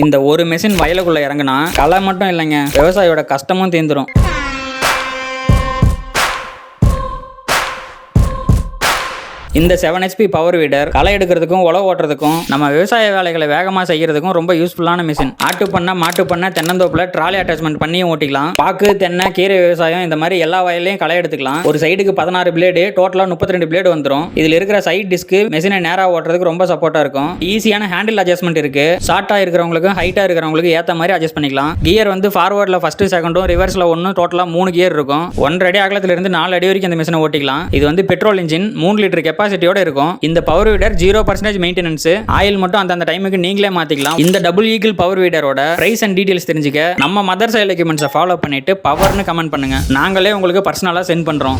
இந்த ஒரு மெஷின் வயலுக்குள்ள இறங்குனா களை மட்டும் இல்லைங்க, விவசாயியோட கஷ்டமும் தீந்துரும். இந்த 7 HP பவர் வீடர் களை எடுக்கிறதுக்கும் உழவு ஓட்டுறதுக்கும் நம்ம விவசாய வேலைகளை வேகமாக செய்யறதுக்கும் ரொம்ப யூஸ்ஃபுல்லான மிஷின். ஆட்டு பண்ண மாட்டு பண்ண தென்னந்தோப்புல ட்ராலி அட்டாச்மெண்ட் பண்ணியும் ஓட்டிக்கலாம். பாக்கு தென்னை கீரை விவசாயம் இந்த மாதிரி எல்லா வயலையும் களை எடுத்துக்கலாம். ஒரு சைடுக்கு 16 பிளேடு, டோட்டலா 32 பிளேடு வந்துடும். இதுல இருக்கிற சைட் டிஸ்க் மெஷினை நேரா ஓட்டுறதுக்கு ரொம்ப சப்போர்ட்டா இருக்கும். ஈஸியான ஹேண்டில் அட்ஜஸ்ட்மெண்ட் இருக்கு. ஷார்ட்டா இருக்கிறவங்களுக்கும் ஹைட்டா இருக்கிறவங்களுக்கு ஏத்த மாதிரி அட்ஜஸ்ட் பண்ணிக்கலாம். கியர் வந்து ஃபார்வர்ட்ல ஃபர்ஸ்ட் செகண்டும் ரிவர்ஸ்ல ஒன்னு, டோட்டலா 3 கியர் இருக்கும். 1.5 அடி அகலத்துல இருந்து 4 அடி வரைக்கும் இந்த மிஷினை ஓட்டிக்கலாம். இது வந்து பெட்ரோல் இன்ஜின், 3 லிட்டர் கெப்பாசிட்டியோட இருக்கும். இந்த பவர் வீடர் 0% மெயின்டெனன்ஸ், ஆயில் மட்டும் அந்த டைமுக்கு நீங்களே மாத்திக்கலாம். இந்த டபுள் ஈகிள் பவர் வீடரோட பிரைஸ் அண்ட் டீடைல்ஸ் தெரிஞ்சுக்க நம்ம மதர் சைல் எக்யூப்மெண்ட்ஸை ஃபாலோ பண்ணிட்டு பவர்னு கமெண்ட் பண்ணுங்க. நாங்களே உங்களுக்கு பர்சனலா சென்ட் பண்றோம்.